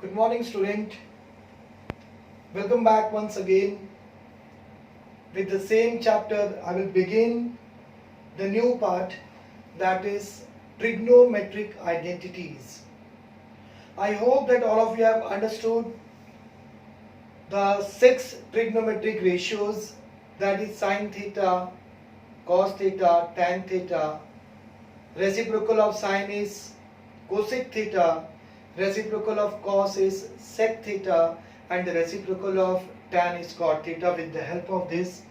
Good morning, student. Welcome back once again. With the same chapter, I will begin the new part, that is trigonometric identities. I hope that all of you have understood the 6 trigonometric ratios, that is sine theta, cos theta, tan theta. Reciprocal of sine is cosec theta, reciprocal of cos is sec theta, and the reciprocal of tan is cot theta with the help of this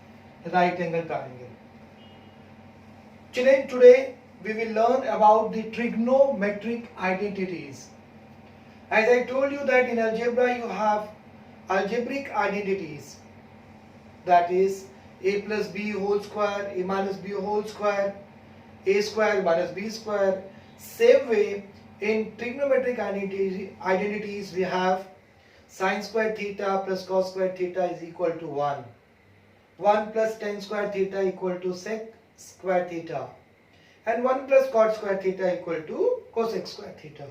right angle triangle. Children, today we will learn about the trigonometric identities. As I told you that in algebra you have algebraic identities, that is a plus b whole square, a minus b whole square, a square minus b square. Same way in trigonometric identities we have sine square theta plus cos square theta is equal to 1. 1 plus tan square theta equal to sec square theta. And 1 plus cot square theta equal to cosec square theta.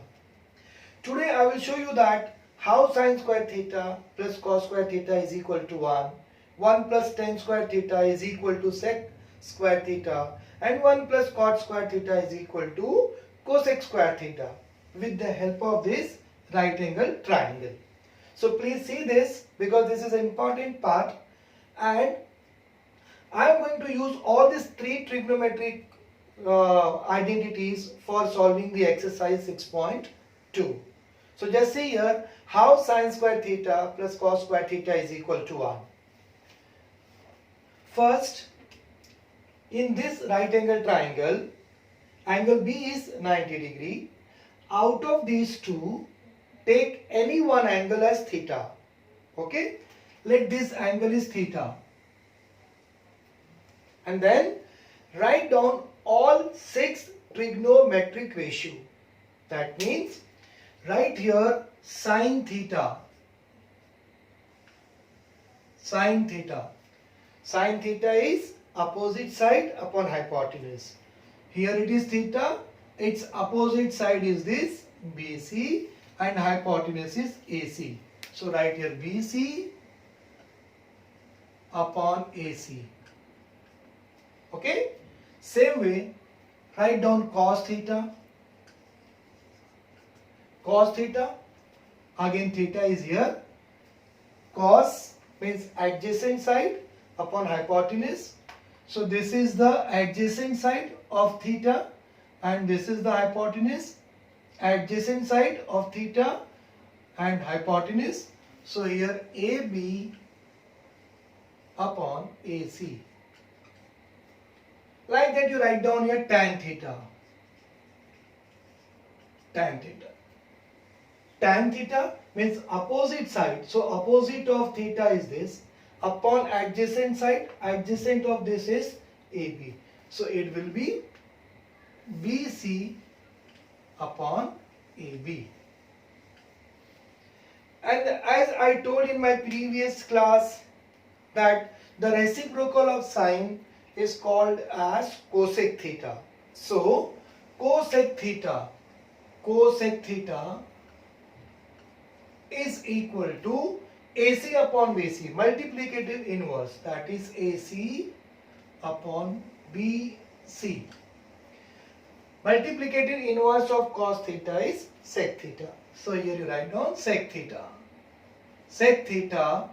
Today I will show you that how sine square theta plus cos square theta is equal to 1. 1 plus tan square theta is equal to sec square theta. And 1 plus cot square theta is equal to cosec square theta with the help of this right angle triangle. So please see this, because this is an important part, and I am going to use all these 3 trigonometric identities for solving the exercise 6.2. So just see here how sine square theta plus cos square theta is equal to 1. First, in this right angle triangle, angle B is 90 degree. Out of these two, take any one angle as theta. Okay? Let this angle is theta. And then write down all 6 trigonometric ratio. That means write here sine theta. Sine theta. Sine theta is opposite side upon hypotenuse. Here it is theta, its opposite side is this BC and hypotenuse is AC. So write here BC upon AC. Okay? Same way, write down cos theta. Cos theta, again theta is here. Cos means adjacent side upon hypotenuse. So this is the adjacent side of theta and this is the hypotenuse. Adjacent side of theta and hypotenuse. So here AB upon AC. Like that you write down here tan theta. Tan theta. Tan theta means opposite side. So opposite of theta is this. Upon adjacent side, adjacent of this is AB. So it will be BC upon AB. And as I told in my previous class that the reciprocal of sine is called as cosec theta. So cosec theta is equal to AC upon BC, multiplicative inverse, that is AC upon BC. Multiplicative inverse of cos theta is sec theta. So here you write down sec theta. Sec theta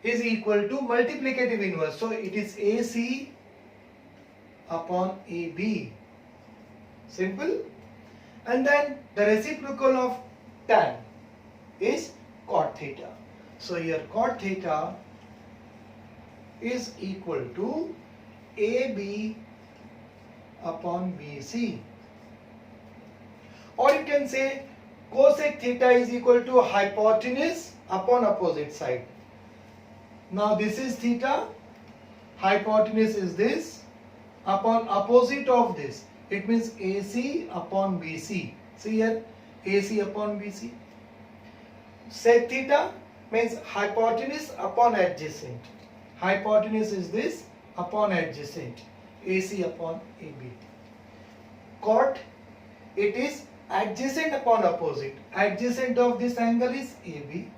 is equal to multiplicative inverse. So it is AC upon AB. Simple. And then the reciprocal of tan is cot theta. So here cot theta is equal to AB upon BC. Or you can say cosec theta is equal to hypotenuse upon opposite side. Now this is theta, hypotenuse is this, upon opposite of this. It means AC upon BC. See here, AC upon BC. Sec theta means hypotenuse upon adjacent. Hypotenuse is this upon adjacent. AC upon AB. Cot, it is adjacent upon opposite. Adjacent of this angle is AB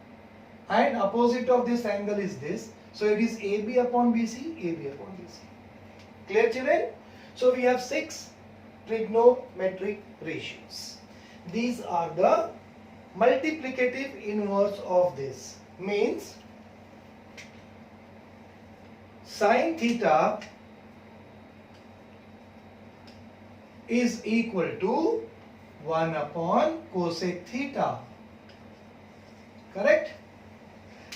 and opposite of this angle is this. So it is AB upon BC, AB upon BC. Clear, children? So we have 6 trigonometric ratios. These are the multiplicative inverse of this. Means sin theta is equal to 1 upon cosec theta. Correct?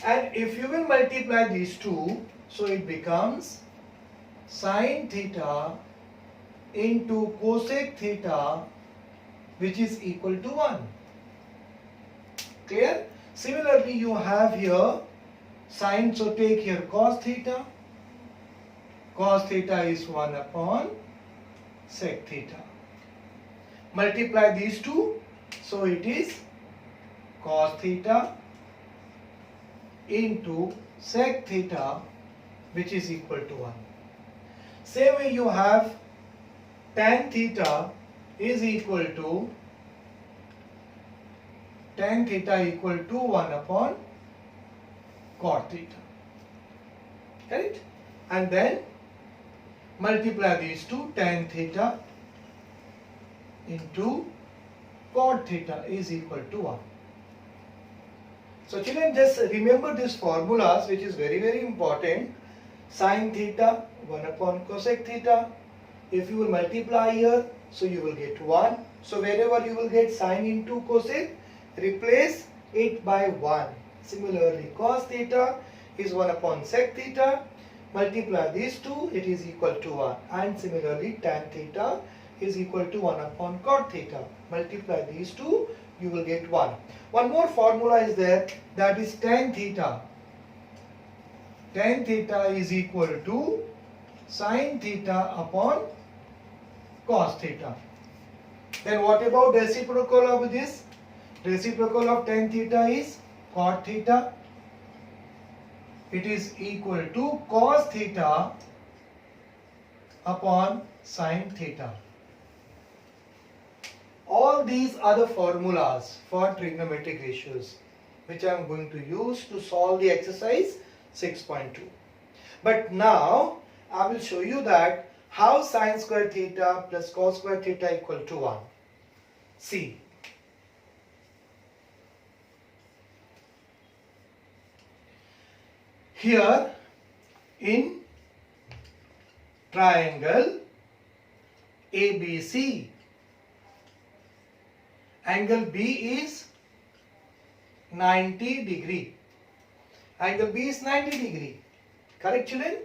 And if you will multiply these two, so it becomes sin theta into cosec theta, which is equal to 1. Clear? Similarly, you have here sin, so take here cos theta. Cos theta is 1 upon sec theta. Multiply these two, so it is cos theta into sec theta, which is equal to 1. Same way you have tan theta is equal to 1 upon cot theta. Correct? And then multiply these two, tan theta into cot theta is equal to 1. So children, just remember these formulas, which is very, very important. Sin theta 1 upon cosec theta. If you will multiply here, so you will get 1. So wherever you will get sin into cosec, replace it by 1. Similarly, cos theta is 1 upon sec theta. Multiply these two, it is equal to 1. And similarly, tan theta is equal to 1 upon cot theta. Multiply these two, you will get 1. One more formula is there, that is tan theta. Tan theta is equal to sin theta upon cos theta. Then what about reciprocal of this? Reciprocal of tan theta is cot theta. It is equal to cos theta upon sin theta. All these are the formulas for trigonometric ratios, which I am going to use to solve the exercise 6.2. But now I will show you that how sin square theta plus cos square theta equal to 1. See. Here in triangle ABC, angle B is 90 degree. Angle B is 90 degree. Correct, children?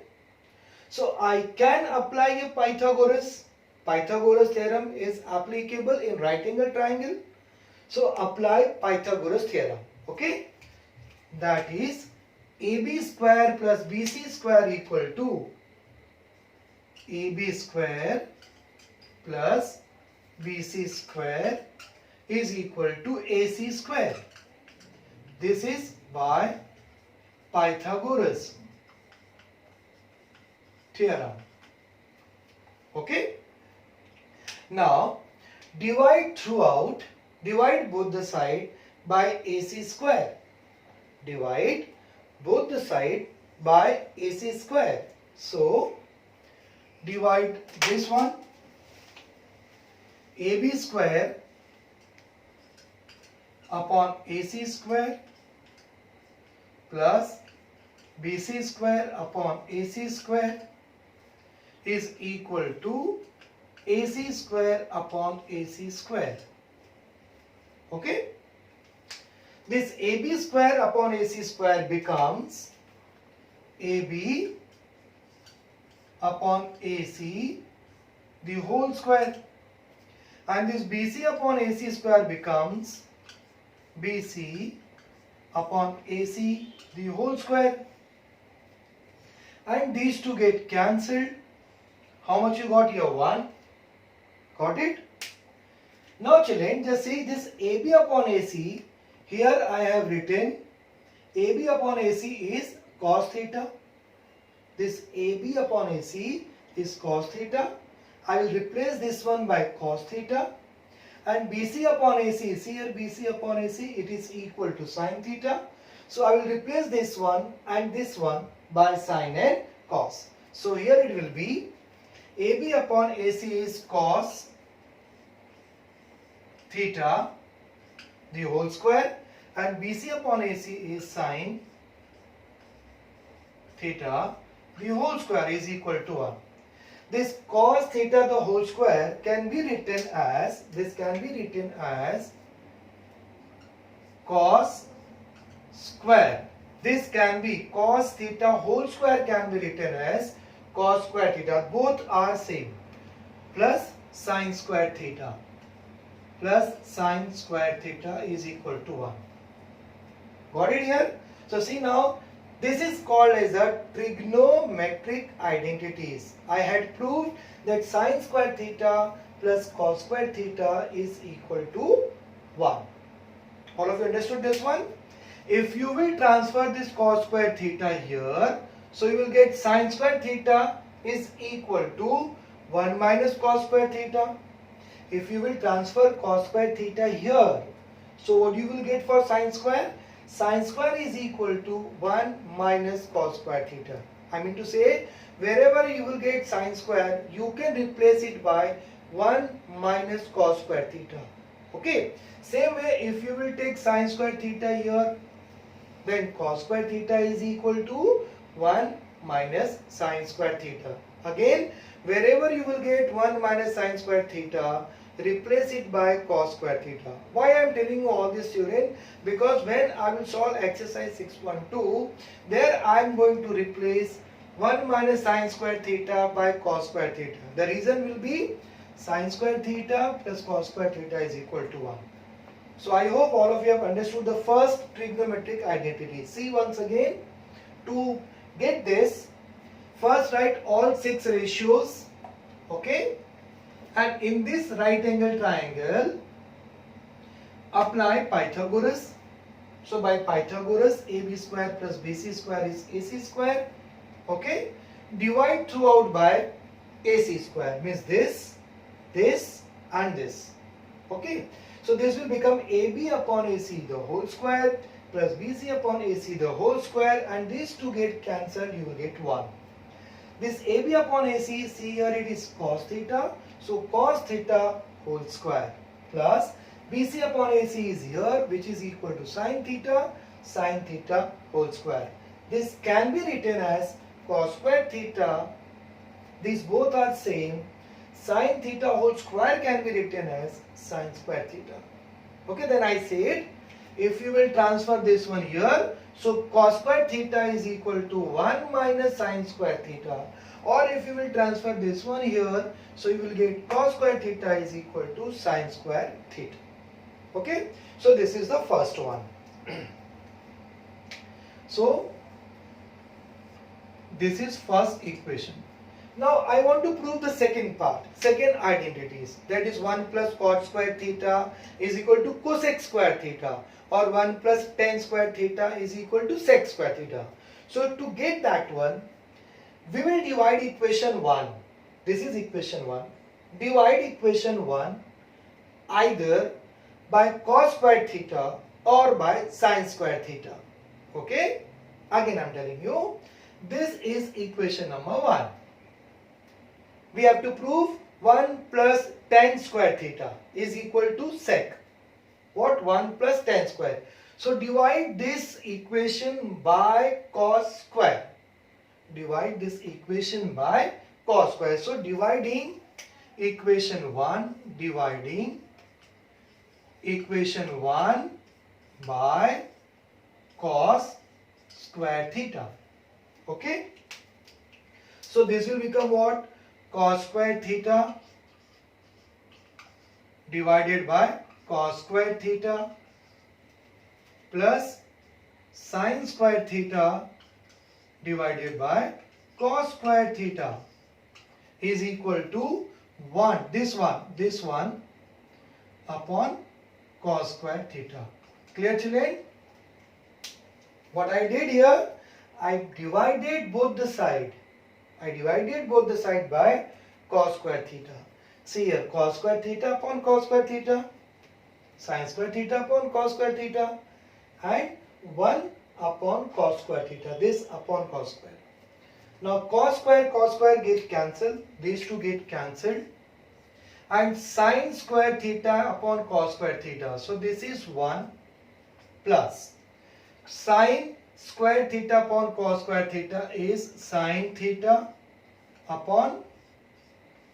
So I can apply a Pythagoras. Pythagoras theorem is applicable in right angle triangle. So apply Pythagoras theorem. Okay? That is AB square plus BC square equal to AB square plus BC square is equal to AC square. This is by Pythagoras theorem. Okay? Now divide both the side by AC square. Divide both the side by AC square. So divide this one, AB square upon AC square plus BC square upon AC square is equal to AC square upon AC square. Okay? This AB square upon AC square becomes AB upon AC the whole square, and this BC upon AC square becomes BC upon AC the whole square, and these two get cancelled. How much you got here? 1. Got it? Now children, just see this AB upon AC. Here I have written AB upon AC is cos theta. This AB upon AC is cos theta. I will replace this one by cos theta. and BC upon AC, see here BC upon AC, it is equal to sine theta. So I will replace this one and this one by sine and cos. So here it will be AB upon AC is cos theta the whole square, and BC upon AC is sine theta the whole square is equal to 1. This cos theta the whole square can be written as, cos square. This can be cos theta whole square can be written as cos square theta. Both are same. Plus sine square theta. Plus sine square theta is equal to 1. Got it here? So see now, this is called as a trigonometric identities. I had proved that sine square theta plus cos square theta is equal to 1. All of you understood this one? If you will transfer this cos square theta here, so you will get sine square theta is equal to 1 minus cos square theta. If you will transfer cos square theta here, so what you will get for sine square? Sine square is equal to 1 minus cos square theta. I mean to say, wherever you will get sine square, you can replace it by 1 minus cos square theta. Okay. Same way, if you will take sine square theta here, then cos square theta is equal to 1 minus sine square theta. Again, wherever you will get 1 minus sine square theta, replace it by cos square theta. Why I am telling you all this, student? Because when I will solve exercise 6.12, there I am going to replace 1 minus sine square theta by cos square theta. The reason will be sine square theta plus cos square theta is equal to 1. So I hope all of you have understood the first trigonometric identity. See once again, to get this, first write all 6 ratios, okay? And in this right angle triangle, apply Pythagoras. So by Pythagoras, AB square plus BC square is AC square, okay? Divide throughout by AC square, means this, this and this, okay? So this will become AB upon AC the whole square plus BC upon AC the whole square, and these two get cancelled, you will get 1. This AB upon AC, see here it is cos theta, so cos theta whole square plus BC upon AC is here, which is equal to sine theta whole square. This can be written as cos square theta, these both are same, sine theta whole square can be written as sine square theta. Okay, then I said, if you will transfer this one here, so cos square theta is equal to 1 minus sine square theta. Or if you will transfer this one here, so you will get cos square theta is equal to sine square theta. Okay, so this is the first one. So this is first equation. Now I want to prove the second part, second identities, that is 1 plus cot square theta is equal to cosec square theta, or 1 plus tan square theta is equal to sec square theta. So to get that one, we will divide equation 1. This is equation 1. Divide equation 1 either by cos square theta or by sine square theta. Okay? Again I am telling you, this is equation number 1. We have to prove 1 plus tan square theta is equal to sec. What? 1 plus tan square. So divide this equation by cos square. Divide this equation by cos square. So dividing equation 1, dividing equation 1 by cos square theta. Okay? So this will become what? Cos square theta divided by cos square theta plus sine square theta divided by cos square theta is equal to 1, this one upon cos square theta. Clear, children? What I did here, I divided both the side. I divided both the side by cos square theta. See here, cos square theta upon cos square theta, sin square theta upon cos square theta, and 1 upon cos square theta, this upon cos square. Now cos square get cancelled, these two get cancelled, and sin square theta upon cos square theta. So this is 1 plus sin square theta upon cos square theta is sin theta upon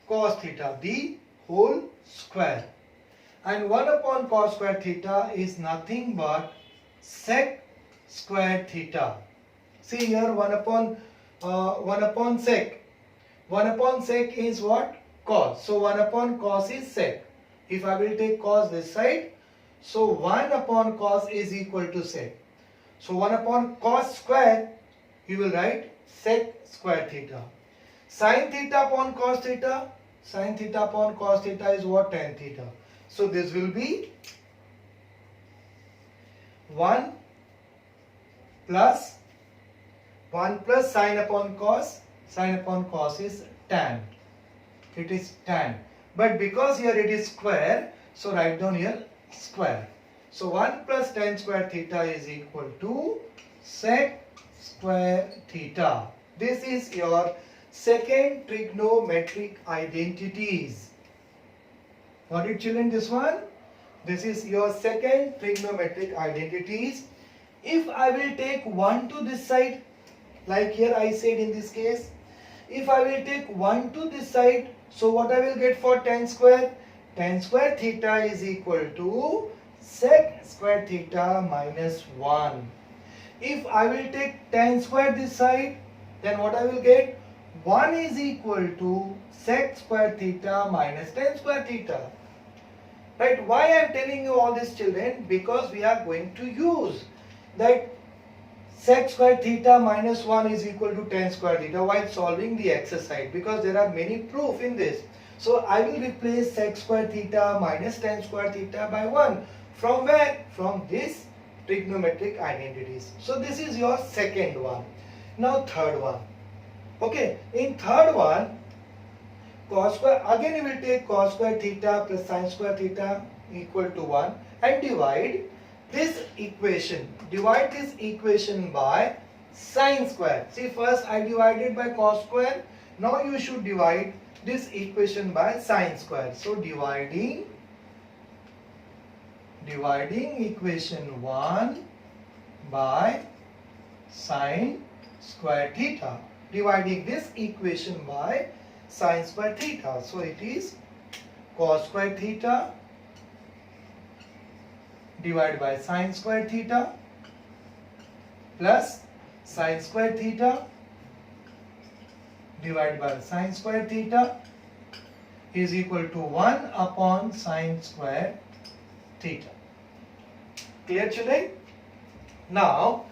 cos theta, the whole square. And 1 upon cos square theta is nothing but sec square theta. See here, 1 upon sec. 1 upon sec is what? Cos. So 1 upon cos is sec. If I will take cos this side, so 1 upon cos is equal to sec. So 1 upon cos square, you will write sec square theta. Sin theta upon cos theta, sin theta upon cos theta is what? Tan theta. So this will be 1 plus sin upon cos is tan. It is tan. But because here it is square, so write down here square. So 1 plus tan square theta is equal to sec square theta. This is your second trigonometric identities. Got it, children, this one? This is your second trigonometric identities. If I will take 1 to this side, like here I said in this case, if I will take 1 to this side, so what I will get for tan square? Tan square theta is equal to sec square theta minus 1. If I will take tan square this side, then what I will get? 1 is equal to sec square theta minus tan square theta. Right? Why I am telling you all this, children? Because we are going to use that sec square theta minus 1 is equal to tan square theta while solving the exercise, because there are many proof in this. So I will replace sec square theta minus tan square theta by 1. From where? From this trigonometric identities. So this is your second one. Now third one. Okay, in third one, cos square, again you will take cos square theta plus sin square theta equal to 1 and divide this equation. Divide this equation by sin square. See, first I divided by cos square. Now you should divide this equation by sin square. So dividing equation 1 by sin square theta. Dividing this equation by sin square theta. So it is cos square theta divided by sin square theta plus sin square theta divided by sin square theta is equal to 1 upon sin square theta. Clear, children? Now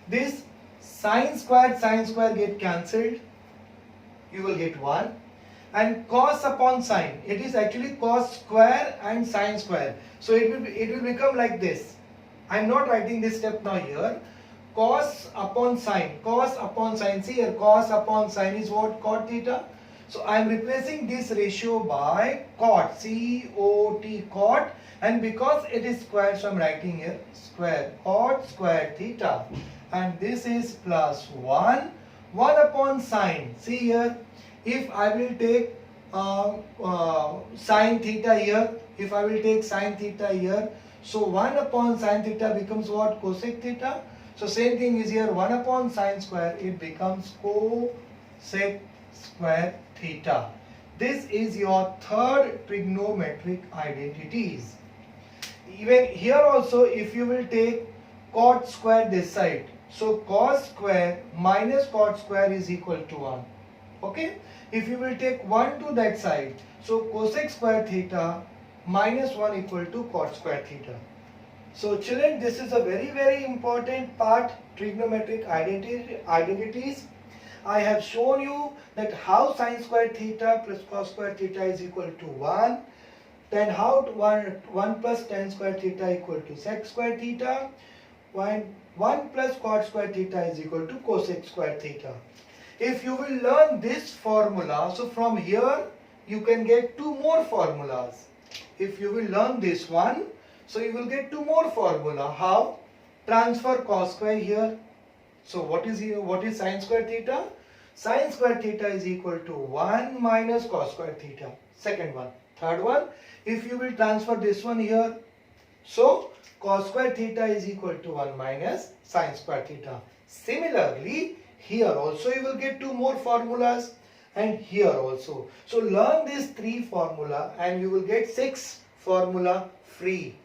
this sin square get cancelled. You will get 1. And cos upon sin, it is actually cos square and sin square. So it will become like this. I am not writing this step now here. Cos upon sin. See here, cos upon sin is what? Cot theta. So I am replacing this ratio by cot. C-O-T, cot. And because it is square, so I am writing here square. Cot square theta. And this is plus 1. 1 upon sin. See here. If I will take sin theta here, so 1 upon sin theta becomes what? Cosec theta. So same thing is here, 1 upon sin square, it becomes cosec square theta. This is your third trigonometric identities. Even here also, if you will take cot square this side, so cos square minus cot square is equal to 1. Okay, if you will take 1 to that side, so cosec square theta minus 1 equal to cot square theta. So children, this is a very important part, trigonometric identities. I have shown you that how sin square theta plus cos square theta is equal to 1. Then how 1 plus tan square theta equal to sec square theta. 1 plus cot square theta is equal to cosec square theta. If you will learn this formula, so from here you can get two more formulas. If you will learn this one, so you will get two more formula. How? Transfer cos square here. So what is here? What is sin square theta? Sin square theta is equal to 1 minus cos square theta. Second one. Third one, if you will transfer this one here, so cos square theta is equal to 1 minus sin square theta. Similarly, here also you will get two more formulas, and here also. So learn these three formula and you will get 6 formula free.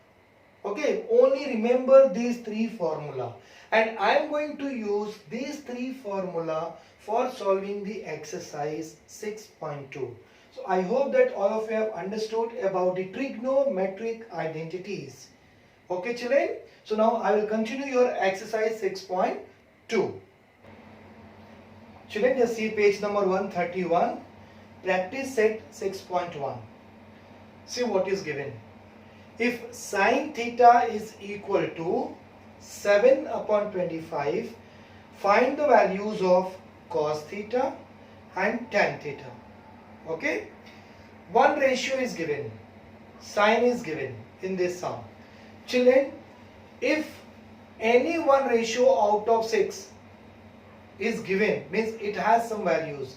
Okay, only remember these three formula, and I am going to use these three formula for solving the exercise 6.2. So I hope that all of you have understood about the trigonometric identities. Okay children, so now I will continue your exercise 6.2. Children, just see page number 131, practice set 6.1. See what is given. If sin theta is equal to 7 upon 25, find the values of cos theta and tan theta. Okay, one ratio is given, sin is given in this sum. Children, if any one ratio out of 6 is given, means it has some values,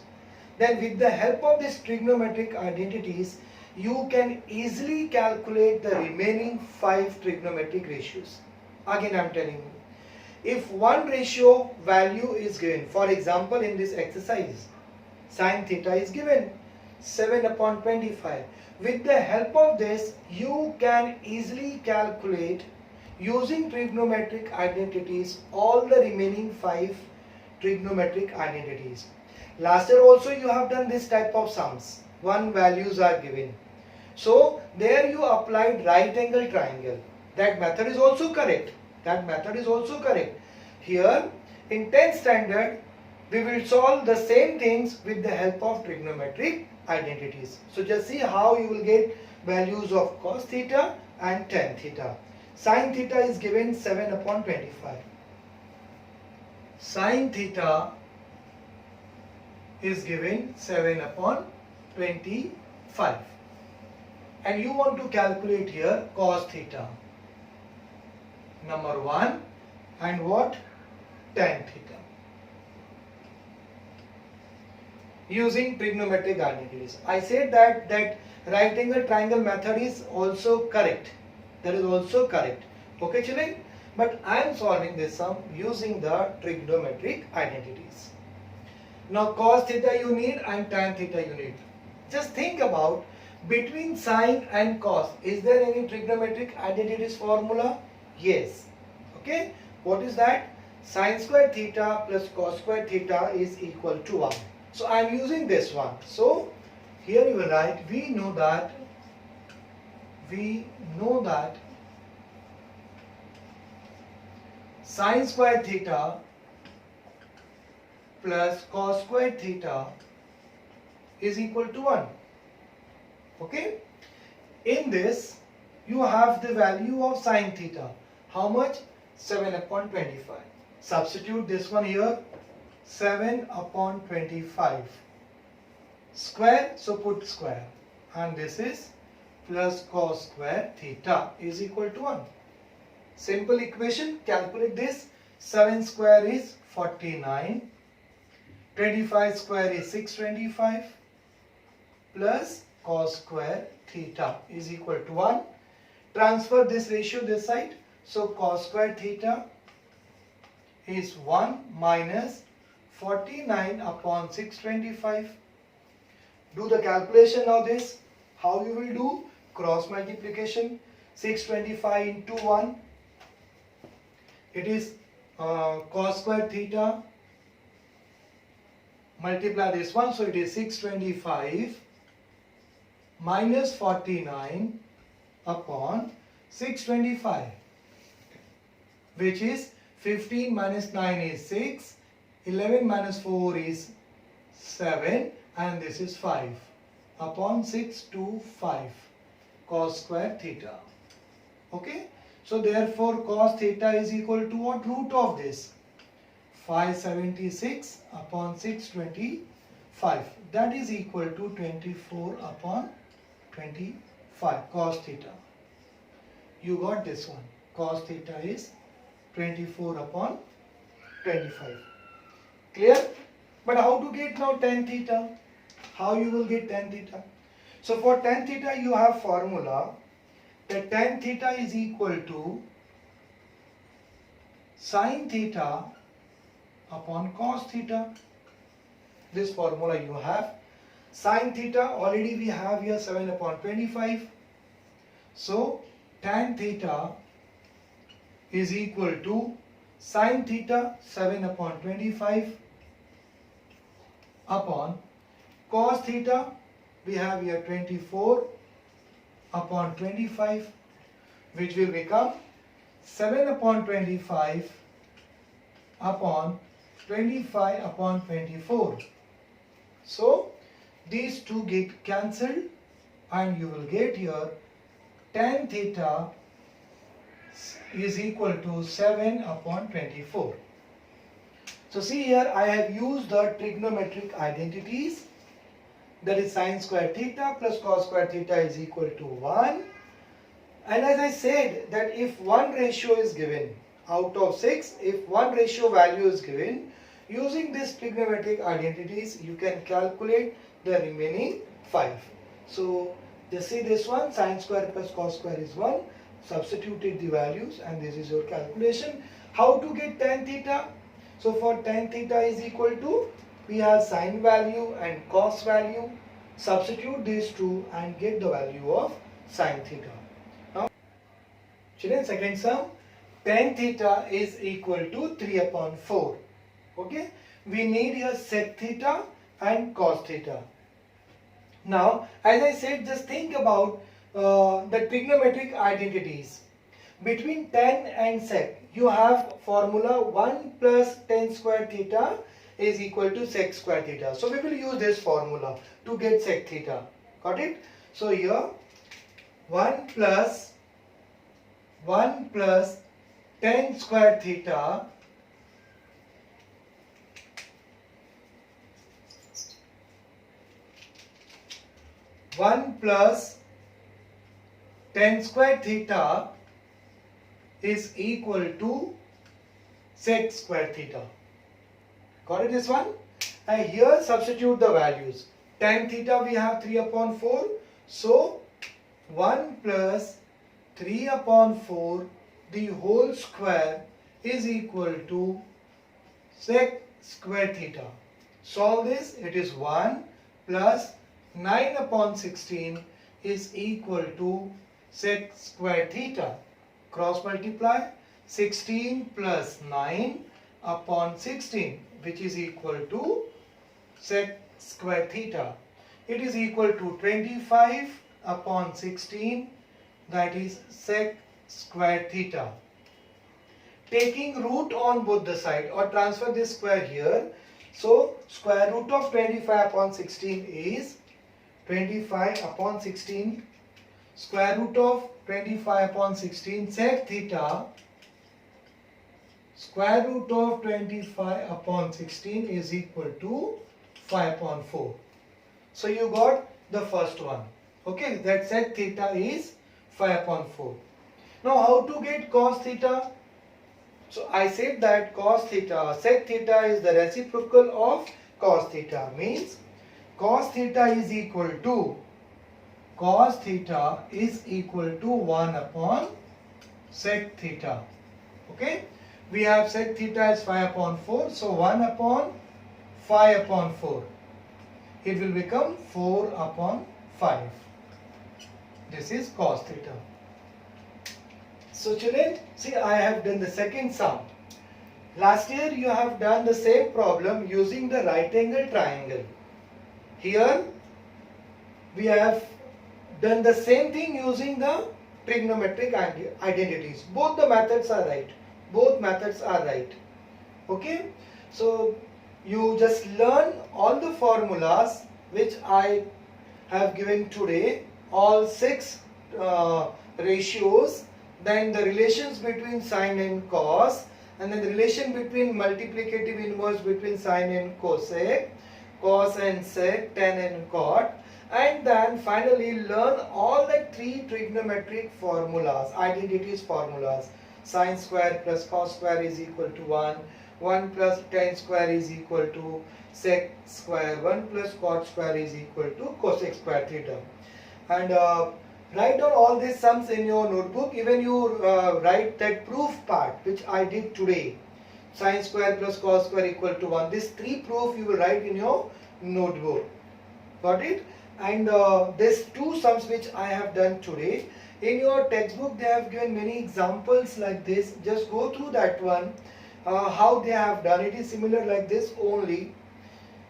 then with the help of these trigonometric identities, you can easily calculate the remaining 5 trigonometric ratios. Again I am telling you, if one ratio value is given, for example in this exercise, sin theta is given 7 upon 25. With the help of this, you can easily calculate using trigonometric identities all the remaining 5 trigonometric identities. Last year also you have done this type of sums. One values are given. So there you applied right angle triangle. That method is also correct. That method is also correct. Here in 10th standard we will solve the same things with the help of trigonometric identities. So just see how you will get values of cos theta and tan theta. Sin theta is given 7 upon 25. Sin theta is given 7 upon 25. And you want to calculate here cos theta. Number 1, and what? Tan theta. Using trigonometric identities. I said that right angle triangle method is also correct. That is also correct. Okay children? But I am solving this sum using the trigonometric identities. Now cos theta you need and tan theta you need. Just think about, between sin and cos, is there any trigonometric identities formula? Yes. Okay. What is that? Sin square theta plus cos square theta is equal to 1. So I am using this one. So here you will write, we know that sin square theta plus cos square theta is equal to 1. Okay. In this you have the value of sin theta. How much? 7 upon 25. Substitute this one here. 7 upon 25. Square, so put square. And this is plus cos square theta is equal to 1. Simple equation, calculate this. 7 square is 49. 25 square is 625. Plus cos square theta is equal to 1. Transfer this ratio this side. So cos square theta is 1 minus 49 upon 625. Do the calculation of this. How you will do? Cross multiplication. 625 into 1. It is cos square theta. Multiply this one. So it is 625 minus 49 upon 625. Which is 15 minus 9 is 6. 11 minus 4 is 7. And this is 5 upon 6 to 5 cos square theta. Okay. So therefore cos theta is equal to what? Root of this? 576 upon 625. that is equal to 24 upon 25 cos theta. You got this one. Cos theta is 24 upon 25. Clear? But how to get now tan theta? How you will get tan theta? So for tan theta you have formula that tan theta is equal to sin theta upon cos theta. This formula you have. Sin theta already we have here 7 upon 25. So tan theta is equal to sin theta 7 upon 25 upon cos theta we have here 24 upon 25, which will become 7 upon 25 upon 25 upon 24. So these two get cancelled and you will get here tan theta is equal to 7 upon 24. So see here I have used the trigonometric identities, that is sin square theta plus cos square theta is equal to 1. And as I said that if one ratio is given out of 6, if one ratio value is given, using these trigonometric identities you can calculate the remaining 5. So just see this one, sin square plus cos square is 1, substituted the values and this is your calculation. How to get tan theta? So for tan theta is equal to, we have sin value and cos value, substitute these two and get the value of sin theta. Now children, second sum, tan theta is equal to 3 upon 4. Okay, we need here sec theta and cos theta. Now as I said, just think about the trigonometric identities. Between tan and sec you have formula 1 plus tan square theta is equal to sec square theta. So we will use this formula to get sec theta. Got it? So here 1 plus tan square theta tan square theta is equal to sec square theta. Got it, this one? And here substitute the values. Tan theta we have 3 upon 4. So 1 plus 3 upon 4 the whole square is equal to sec square theta. Solve this. It is 1 plus 9 upon 16 is equal to sec square theta. Cross multiply 16 plus 9 upon 16, which is equal to sec square theta. It is equal to 25 upon 16, that is sec square theta. Taking root on both the side or transfer this square here. So square root of 25 upon 16 is 25 upon 16. Square root of 25 upon 16 sec theta, square root of 25 upon 16 is equal to 5 upon 4. So you got the first one. Okay, that sec theta is 5 upon 4. Now how to get cos theta? So I said that cos theta, sec theta is the reciprocal of cos theta, means cos theta is equal to 1 upon sec theta. Okay, we have sec theta is 5 upon 4, so 1 upon 5 upon 4. It will become 4 upon 5. This is cos theta. So children, see I have done the second sum. Last year you have done the same problem using the right angle triangle. Here we have done the same thing using the trigonometric identities. Both the methods are right. Both methods are right. Okay. So you just learn all the formulas which I have given today. All 6 ratios. Then the relations between sine and cos. And then the relation between multiplicative inverse between sine and cosec. cos and sec, tan and cot, and then finally learn all the three trigonometric formulas, identities formulas. Sin square plus cos square is equal to 1, 1 plus tan square is equal to sec square, 1 plus cot square is equal to cosec square theta. And write down all these sums in your notebook. Even you write that proof part which I did today. Sin square plus cos square equal to 1. This three proof you will write in your notebook. Got it? And these two sums which I have done today. In your textbook they have given many examples like this. Just go through that one. How they have done it is similar like this only.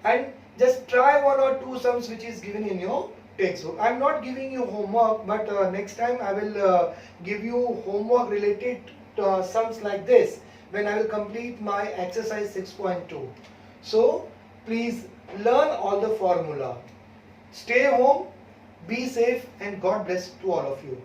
And just try one or two sums which is given in your textbook. I am not giving you homework, but next time I will give you homework related sums like this when I will complete my exercise 6.2. So please learn all the formula. Stay home, be safe, and God bless to all of you.